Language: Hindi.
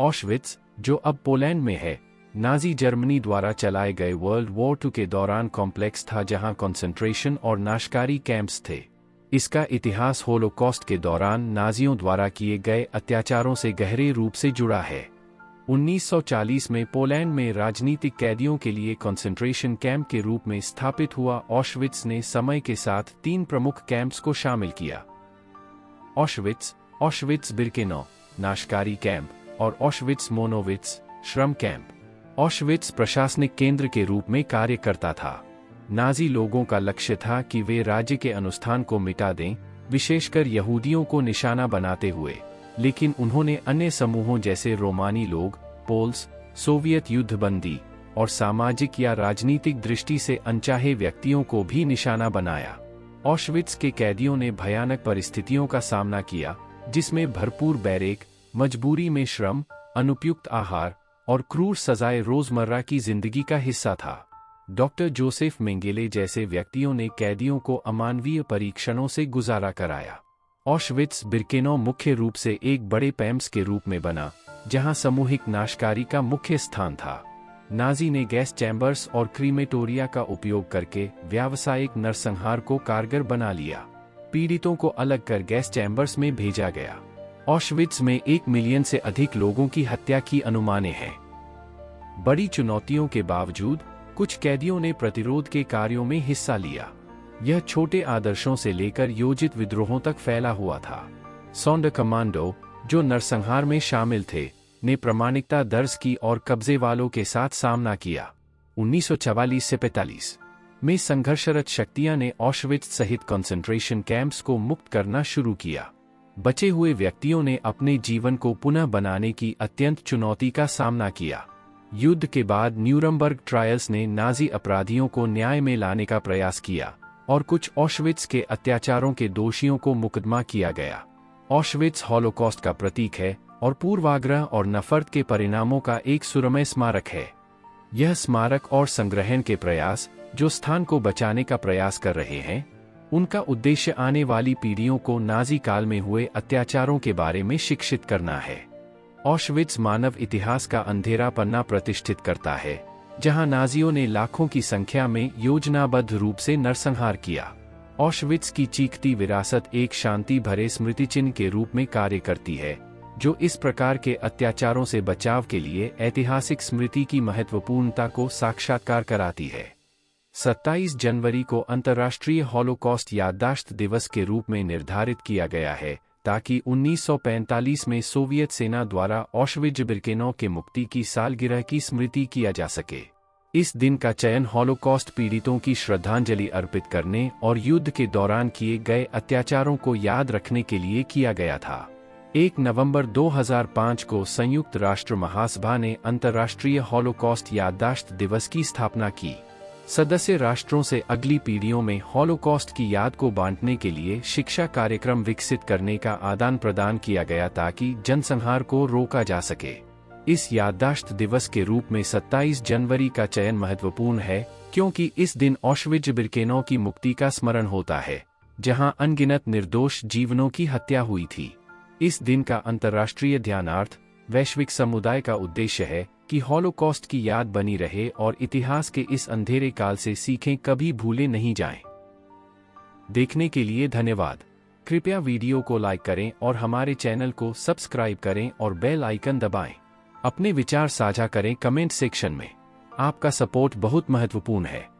ऑशविट्ज, जो अब पोलैंड में है, नाजी जर्मनी द्वारा चलाए गए वर्ल्ड वॉर II के दौरान कॉम्प्लेक्स था जहां कंसंट्रेशन और नाशकारी कैंप्स थे। इसका इतिहास होलोकॉस्ट के दौरान नाजियों द्वारा किए गए अत्याचारों से गहरे रूप से जुड़ा है। 1940 में पोलैंड में राजनीतिक कैदियों के लिए कंसंट्रेशन कैंप के रूप में स्थापित हुआ ऑशविट्ज ने समय के साथ 3 प्रमुख कैंप्स को शामिल किया: ऑशविट्ज, ऑशविट्ज-बिर्केनौ नाशकारी कैंप और ऑशविट्ज-मोनोविट्ज श्रम कैंप। ऑशविट्ज प्रशासनिक केंद्र के रूप में कार्य करता था। नाजी लोगों का लक्ष्य था कि वे राज्य के अनुष्ठान को मिटा दें, विशेषकर यहूदियों को निशाना बनाते हुए, लेकिन उन्होंने अन्य समूहों जैसे रोमानी लोग, पोल्स, सोवियत युद्धबंदी और सामाजिक या राजनीतिक दृष्टि से अनचाहे व्यक्तियों को भी निशाना बनाया। ऑशविट्ज के कैदियों ने भयानक परिस्थितियों का सामना किया, जिसमें भरपूर बैरेक, मजबूरी में श्रम, अनुपयुक्त आहार और क्रूर सजाएं रोजमर्रा की जिंदगी का हिस्सा था। डॉक्टर जोसेफ मेंगेले जैसे व्यक्तियों ने कैदियों को अमानवीय परीक्षणों से गुजारा कराया। ऑशविट्ज-बिर्केनौ मुख्य रूप से एक बड़े कैंप्स के रूप में बना, जहां सामूहिक नाशकारी का मुख्य स्थान था। नाजी ने गैस चैम्बर्स और क्रीमेटोरिया का उपयोग करके व्यावसायिक नरसंहार को कारगर बना लिया। पीड़ितों को अलग कर गैस चैम्बर्स में भेजा गया। ऑशविट्ज में 1 मिलियन से अधिक लोगों की हत्या की अनुमानें हैं। बड़ी चुनौतियों के बावजूद कुछ कैदियों ने प्रतिरोध के कार्यों में हिस्सा लिया। यह छोटे आदर्शों से लेकर योजित विद्रोहों तक फैला हुआ था। सोंडरकोम्मांडो, जो नरसंहार में शामिल थे, ने प्रामाणिकता दर्ज की और कब्जे वालों के साथ सामना किया। 1944 से 45 में संघर्षरत शक्तियां ने ऑशविट्ज सहित कंसंट्रेशन कैंप्स को मुक्त करना शुरू किया। बचे हुए व्यक्तियों ने अपने जीवन को पुनः बनाने की अत्यंत चुनौती का सामना किया। युद्ध के बाद न्यूरमबर्ग ट्रायल्स ने नाजी अपराधियों को न्याय में लाने का प्रयास किया और कुछ ऑशविट्ज के अत्याचारों के दोषियों को मुकदमा किया गया। ऑशविट्ज हॉलोकॉस्ट का प्रतीक है और पूर्वाग्रह और नफरत के परिणामों का एक सुरमय स्मारक है। यह स्मारक और संग्रहण के प्रयास, जो स्थान को बचाने का प्रयास कर रहे हैं, उनका उद्देश्य आने वाली पीढ़ियों को नाजी काल में हुए अत्याचारों के बारे में शिक्षित करना है। ऑशविट्ज मानव इतिहास का अंधेरा पन्ना प्रतिष्ठित करता है, जहां नाजियों ने लाखों की संख्या में योजनाबद्ध रूप से नरसंहार किया। ऑशविट्ज की चीखती विरासत एक शांति भरे स्मृतिचिन्ह के रूप में कार्य करती है, जो इस प्रकार के अत्याचारों से बचाव के लिए ऐतिहासिक स्मृति की महत्वपूर्णता को साक्षात्कार कराती है। 27 जनवरी को अंतर्राष्ट्रीय हॉलोकॉस्ट याददाश्त दिवस के रूप में निर्धारित किया गया है, ताकि 1945 में सोवियत सेना द्वारा ऑशविट्ज-बिर्केनौ के मुक्ति की सालगिरह की स्मृति किया जा सके। इस दिन का चयन हॉलोकॉस्ट पीड़ितों की श्रद्धांजलि अर्पित करने और युद्ध के दौरान किए गए अत्याचारों को याद रखने के लिए किया गया था। 1 नवंबर 2005 को संयुक्त राष्ट्र महासभा ने अंतर्राष्ट्रीय हॉलोकॉस्ट याददाश्त दिवस की स्थापना की। सदस्य राष्ट्रों से अगली पीढ़ियों में हॉलोकॉस्ट की याद को बांटने के लिए शिक्षा कार्यक्रम विकसित करने का आदान प्रदान किया गया ताकि जनसंहार को रोका जा सके। इस याददाश्त दिवस के रूप में 27 जनवरी का चयन महत्वपूर्ण है, क्योंकि इस दिन ऑशविट्ज-बिर्केनौ की मुक्ति का स्मरण होता है, जहां अनगिनत निर्दोष जीवनों की हत्या हुई थी। इस दिन का अंतर्राष्ट्रीय ध्यानार्थ वैश्विक समुदाय का उद्देश्य है कि हॉलोकॉस्ट की याद बनी रहे और इतिहास के इस अंधेरे काल से सीखें कभी भूले नहीं जाएं। देखने के लिए धन्यवाद। कृपया वीडियो को लाइक करें और हमारे चैनल को सब्सक्राइब करें और बेल आइकन दबाएं। अपने विचार साझा करें कमेंट सेक्शन में। आपका सपोर्ट बहुत महत्वपूर्ण है।